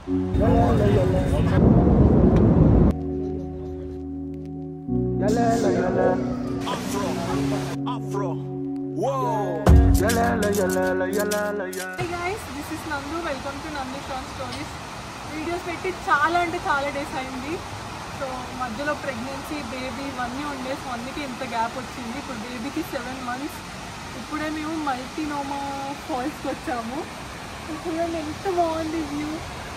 Afro. Whoa. Hey guys, this is Nandu. Welcome to Nandu Sean Stories. Videos పెట్టి చాలా అంటే చాలా days అయింది. సో మధ్యలో ప్రెగ్నెన్సీ బేబీ ఇవన్నీ ఉండే, సో అందుకే ఇంత గ్యాప్ వచ్చింది. ఇప్పుడు బేబీకి 7 months. ఇప్పుడే మేము మల్టీనోమా ఫాల్స్కి వచ్చాము. చూడండి ఎంత బాగుంది view.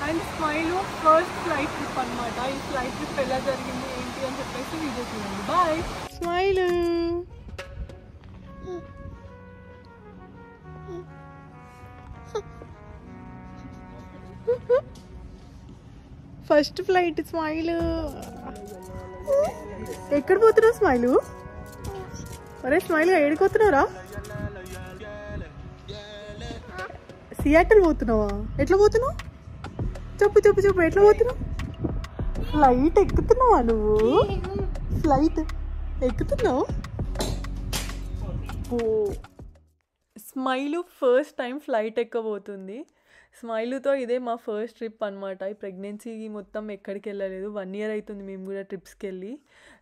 And smile first flight trip అనమాట. ఈ ఫ్లైట్ ట్రిప్ ఎలా జరిగింది ఏంటి అని చెప్పేసి వీడియో చూడండి. Bye smile. First flight smile. ఎక్కడ పోతున్నావు స్మైలు? అరే స్మైల్ ఎక్కడికి పోతున్నావురా? సియాటిల్ పోతున్నావా? ఎట్లా పోతున్నావు? చెప్పు చెప్పు చెప్పు, ఎట్లా పోతున్నావు? ఫ్లైట్ ఎక్కుతున్నావా నువ్వు? ఫ్లైట్ ఎక్కుతున్నావు? స్మైలు ఫస్ట్ టైం ఫ్లైట్ ఎక్కబోతుంది. స్మైలుతో ఇదే మా ఫస్ట్ ట్రిప్ అనమాట. ఈ ప్రెగ్నెన్సీ మొత్తం ఎక్కడికి వెళ్ళలేదు. 1 year అవుతుంది మేము కూడా ట్రిప్స్కి వెళ్ళి.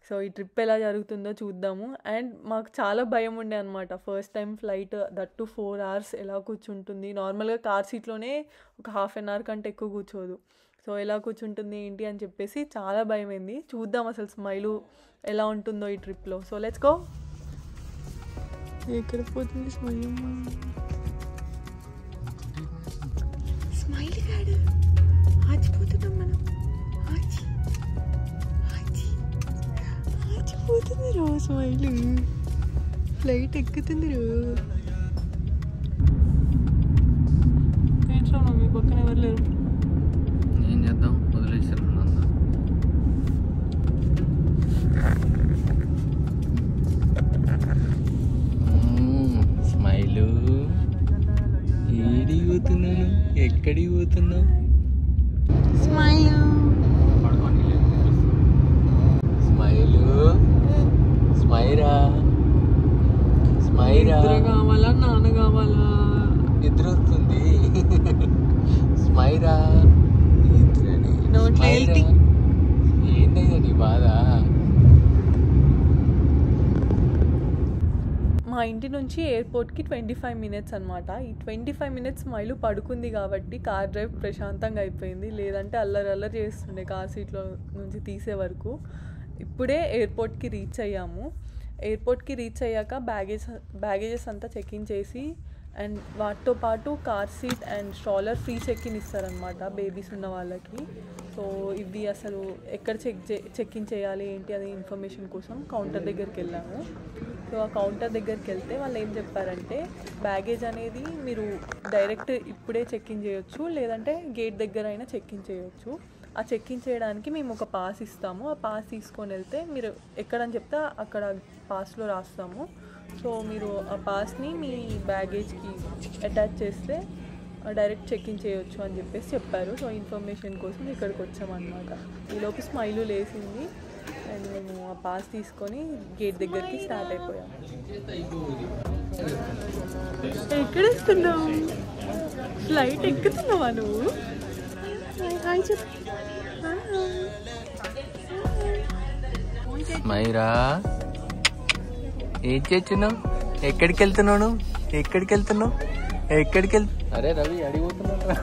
సో ఈ ట్రిప్ ఎలా జరుగుతుందో చూద్దాము. అండ్ మాకు చాలా భయం ఉండే అనమాట. First time flight, that to 4 hours ఎలా కూర్చుంటుంది. నార్మల్గా కార్ సీట్లోనే ఒక 1/2 hour కంటే ఎక్కువ కూర్చోదు. సో ఎలా కూర్చుంటుంది ఏంటి అని చెప్పేసి చాలా భయమైంది. చూద్దాం అసలు స్మైలు ఎలా ఉంటుందో ఈ ట్రిప్లో. So let's go. ఎక్కడ పోతుంది స్మైల్? స్మైల్ కాడు, ఆచిపోతున్నాం మనం. ఆచిపోతుంది రో స్మైల్. ఫ్లైట్ ఎక్కుతుంది రో. ఏంట్రా మీ పక్కన ఎవరు లేరు? ఏం చేద్దాం, వదిలేసారు. స్మైలు ఏడికి పోతున్నాను, ఎక్కడికి పోతున్నావు? Smile smile Smaira Smaira. నిద్ర కావాలా నాన్న కావాలా? నిద్ర వస్తుంది. స్మైరా ఏంటయ్యా నీ బాధ? మా ఇంటి నుంచి ఎయిర్పోర్ట్కి 25 minutes అనమాట. ఈ 25 minutes స్మైలు పడుకుంది కాబట్టి కార్ డ్రైవ్ ప్రశాంతంగా అయిపోయింది. లేదంటే అల్లరి చేస్తుండే కార్ సీట్లో నుంచి తీసే వరకు. ఇప్పుడే ఎయిర్పోర్ట్కి రీచ్ అయ్యాము. ఎయిర్పోర్ట్కి రీచ్ అయ్యాక బ్యాగేజెస్ అంతా చెక్ఇన్ చేసి, అండ్ వాటితో పాటు car seat and stroller free check in ఇస్తారనమాట బేబీస్ ఉన్న వాళ్ళకి. సో ఇవి అసలు ఎక్కడ చెక్ఇన్ చేయాలి ఏంటి అది ఇన్ఫర్మేషన్ కోసం కౌంటర్ దగ్గరికి వెళ్ళాము. సో ఆ కౌంటర్ దగ్గరికి వెళ్తే వాళ్ళు ఏం చెప్పారంటే, బ్యాగేజ్ అనేది మీరు డైరెక్ట్ ఇప్పుడే చెక్ఇన్ చేయొచ్చు, లేదంటే గేట్ దగ్గర అయినా చెక్ఇన్ చేయొచ్చు. ఆ చెక్ఇన్ చేయడానికి మేము ఒక పాస్ ఇస్తాము. ఆ పాస్ తీసుకొని వెళ్తే మీరు ఎక్కడని చెప్తే అక్కడ పాస్లో రాస్తాము. సో మీరు ఆ పాస్ని మీ బ్యాగేజ్కి అటాచ్ చేస్తే డైరెక్ట్ చెక్ఇన్ చేయొచ్చు అని చెప్పేసి చెప్పారు. సో ఇన్ఫర్మేషన్ కోసం ఇక్కడికి వచ్చామన్నమాట. ఈలోపు స్మైలు లేసింది అండ్ మేము ఆ పాస్ తీసుకొని గేట్ దగ్గరికి స్టార్ట్ అయిపోయాము. ఎక్కడ వస్తున్నావు? ఫ్లైట్ ఎక్కుతున్నావా నువ్వు? హాయ్ చెప్పు. స్మైరా ఏం చేస్తున్నావు? ఎక్కడికి వెళ్తున్నావు? ఎక్కడికి వెళ్తున్నావు? అరే రవి అడిగిపోతున్నా.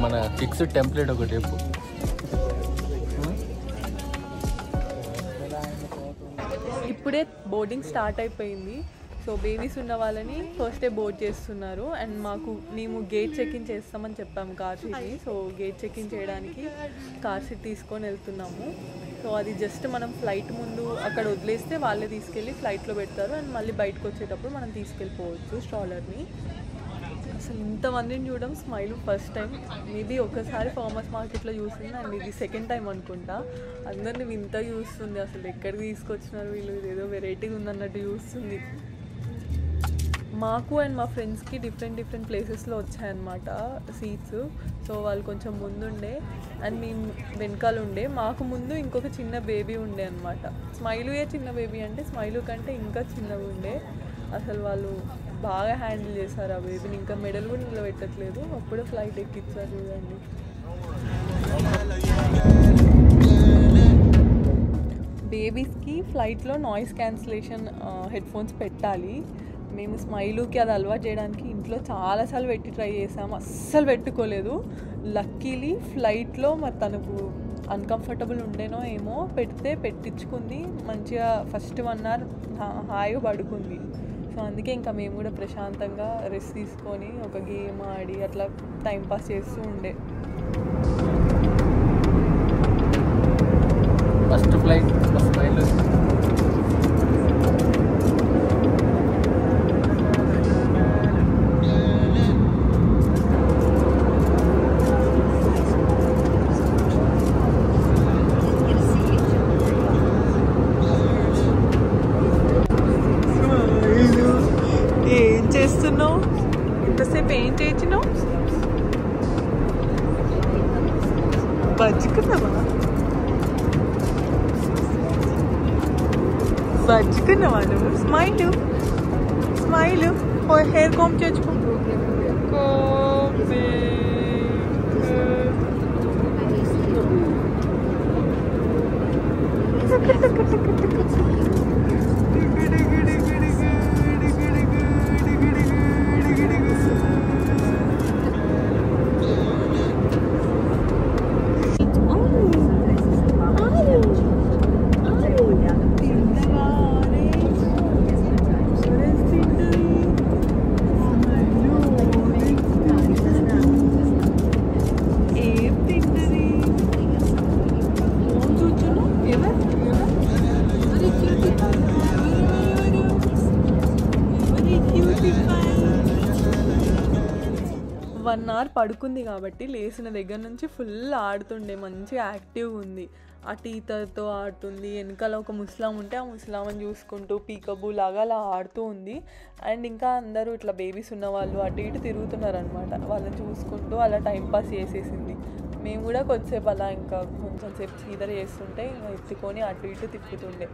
మన ఫిక్స్డ్ టెంప్లెట్ ఒకటి చెప్పు. ఇప్పుడే బోర్డింగ్ స్టార్ట్ అయిపోయింది. సో బేబీస్ ఉన్న వాళ్ళని ఫస్ట్ డే బోర్డ్ చేస్తున్నారు. అండ్ మేము గేట్ చెక్ఇన్ చేస్తామని చెప్పాము కార్ సీట్ని. సో గేట్ చెక్ఇన్ చేయడానికి కార్ సీట్ తీసుకొని వెళ్తున్నాము. సో అది జస్ట్ మనం ఫ్లైట్ ముందు అక్కడ వదిలేస్తే వాళ్ళే తీసుకెళ్ళి ఫ్లైట్లో పెడతారు. అండ్ మళ్ళీ బయటకు వచ్చేటప్పుడు మనం తీసుకెళ్ళిపోవచ్చు స్ట్రాలర్ని. అసలు ఇంతమందిని చూడడం స్మైల్ ఫస్ట్ టైం. మేబీ ఒకసారి ఫార్మర్స్ మార్కెట్లో చూసింది అండ్ ఇది సెకండ్ టైం అనుకుంటా. అందరిని వింత చూస్తుంది. అసలు ఎక్కడికి తీసుకొచ్చినారు వీళ్ళు, ఏదో వెరైటీగా ఉందన్నట్టు చూస్తుంది. మాకు అండ్ మా ఫ్రెండ్స్కి డిఫరెంట్ ప్లేసెస్లో వచ్చాయన్నమాట సీట్స్. సో వాళ్ళు కొంచెం ముందుండే అండ్ మేము వెనకాల ఉండే. మాకు ముందు ఇంకొక చిన్న బేబీ ఉండే అనమాట. స్మైలుయే చిన్న బేబీ అంటే స్మైలు కంటే ఇంకా చిన్నగా ఉండే. అసలు వాళ్ళు బాగా హ్యాండిల్ చేశారు ఆ బేబీని. ఇంకా మెడల్ కూడా నిలబెట్టట్లేదు, అప్పుడే ఫ్లైట్ ఎక్కించారు చూడండి. బేబీస్కి ఫ్లైట్లో నాయిస్ క్యాన్సిలేషన్ హెడ్ఫోన్స్ పెట్టాలి. మేము స్మైలుకి అది అలవాటు చేయడానికి ఇంట్లో చాలాసార్లు పెట్టి ట్రై చేసాము, అస్సలు పెట్టుకోలేదు. లక్కీలీ ఫ్లైట్లో మరి తనకు అన్కంఫర్టబుల్ ఉండేనో ఏమో పెడితే పెట్టించుకుంది, మంచిగా ఫస్ట్ 1 hour హాయిగా పడుకుంది. సో అందుకే ఇంకా మేము కూడా ప్రశాంతంగా రెస్ట్ తీసుకొని ఒక గేమ్ ఆడి అట్లా టైంపాస్ చేస్తూ ఉండే. First flight smile. ఏం చేస్తున్నావు? ఇంతసేపు ఏం చేయించినావు? బజ్జుకున్నావా? బజ్జుకున్నావా నువ్వు? Smile smile. హెయిర్ కాంబ్ చేసుకో. వన్ అవర్ పడుకుంది కాబట్టి లేచిన దగ్గర నుంచి ఫుల్ ఆడుతుండే, మంచిగా యాక్టివ్గా ఉంది. ఆ టీచర్తో ఆడుతుంది, వెనకాల ఒక ముస్లాం ఉంటే ఆ ముస్లాంని చూసుకుంటూ పీకబూ లాగా అలా ఆడుతూ ఉంది. అండ్ ఇంకా అందరూ ఇట్లా బేబీస్ ఉన్న వాళ్ళు అటు ఇటు తిరుగుతున్నారు అనమాట, వాళ్ళని చూసుకుంటూ అలా టైంపాస్ చేసేసింది. మేము కూడా కొద్దిసేపు అలా ఇంకా కొంచెం సేపు చీదర చేస్తుంటే ఇంకా ఎత్తుకొని అటు ఇటు తిప్పుతుండే,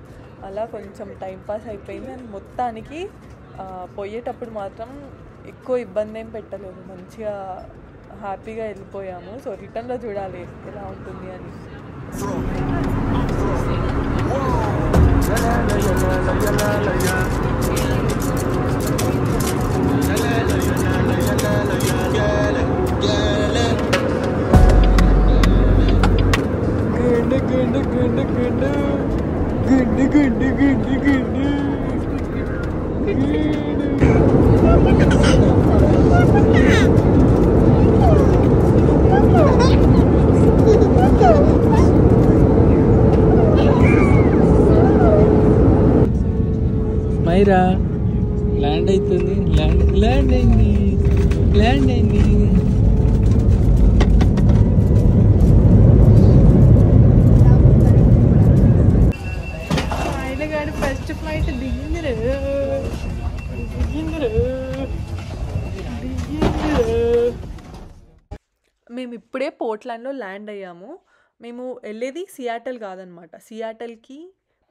అలా కొంచెం టైంపాస్ అయిపోయింది. అండ్ మొత్తానికి పోయేటప్పుడు మాత్రం ఎక్కువ ఇబ్బంది ఏం పెట్టలేదు, మంచిగా హ్యాపీగా వెళ్ళిపోయాము. సో రిటర్న్లో చూడాలి ఎలా ఉంటుంది అని. మైరా ల్యాండ్ అవుతుంది, ల్యాండ్ అయింది. ఆయన ఫస్ట్ ఫ్లైట్ దిగిందిరు. మేము ఇప్పుడే పోర్ట్లాండ్లో ల్యాండ్ అయ్యాము. మేము వెళ్ళేది సియాటల్ కాదనమాట, సియాటల్కి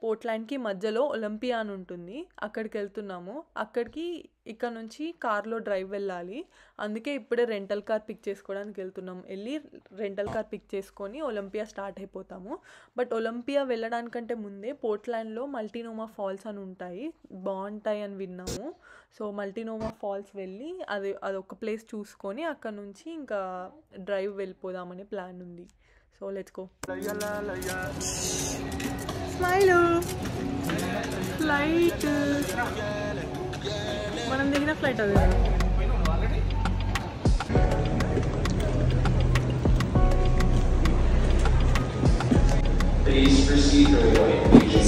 పోర్ట్లాండ్కి మధ్యలో ఒలింపియా అని ఉంటుంది, అక్కడికి వెళ్తున్నాము. అక్కడికి ఇక్కడ నుంచి కార్లో డ్రైవ్ వెళ్ళాలి, అందుకే ఇప్పుడే రెంటల్ కార్ పిక్ చేసుకోవడానికి వెళ్తున్నాం. వెళ్ళి రెంటల్ కార్ పిక్ చేసుకొని ఒలింపియా స్టార్ట్ అయిపోతాము. బట్ ఒలింపియా వెళ్ళడానికంటే ముందే పోర్ట్లాండ్లో మల్టీనోమా ఫాల్స్ అని ఉంటాయి, బాగుంటాయి అని విన్నాము. సో మల్టీనోమా ఫాల్స్ వెళ్ళి అదొక ప్లేస్ చూసుకొని అక్కడ నుంచి ఇంకా డ్రైవ్ వెళ్ళిపోదామనే ప్లాన్ ఉంది. So let's go. Smile flight, మనం దిగిన ఫ్లైట్ అది కదా.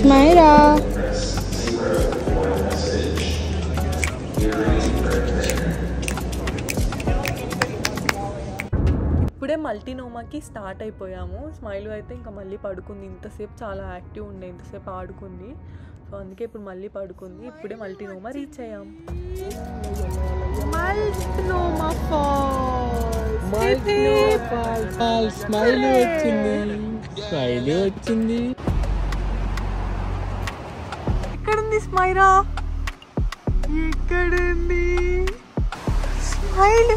స్మైరా ఇప్పుడే మల్టీనోమాకి స్టార్ట్ అయిపోయాము. స్మైలు అయితే ఇంకా మళ్ళీ పడుకుంది, ఇంతసేపు చాలా యాక్టివ్ ఉండే, ఇంతసేపు ఆడుకుంది. సో అందుకే ఇప్పుడు మళ్ళీ పడుకుంది. ఇప్పుడే మల్టీనోమా రీచ్ అయ్యాం. మల్టీనోమా ఫాల్స్. స్మైలు వచ్చింది. ఎక్కడుంది స్మైరా? ఎక్కడుంది smile?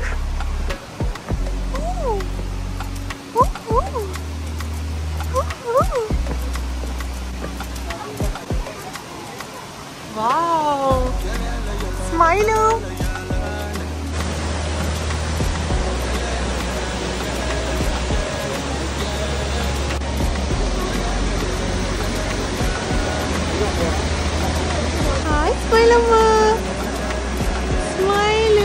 Wow smile. Hi smile అమ్మా. స్మైల్.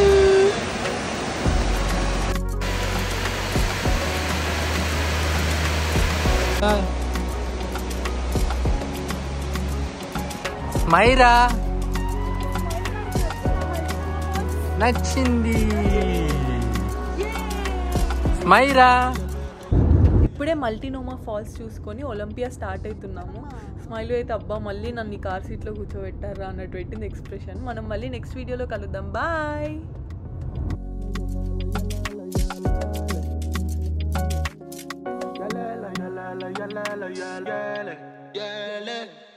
మైరా నచ్చింది. మైరా ఇప్పుడే మల్టీనోమా ఫాల్స్ చూసుకొని ఒలింపియా స్టార్ట్ అవుతున్నాము. స్మైల్ అయితే అబ్బా మళ్ళీ నన్ను కార్ సీట్లో కూర్చోబెట్టారా అన్నట్టు పెట్టింది ఎక్స్ప్రెషన్. మనం మళ్ళీ నెక్స్ట్ వీడియోలో కలుద్దాం. బాయ్. yeah.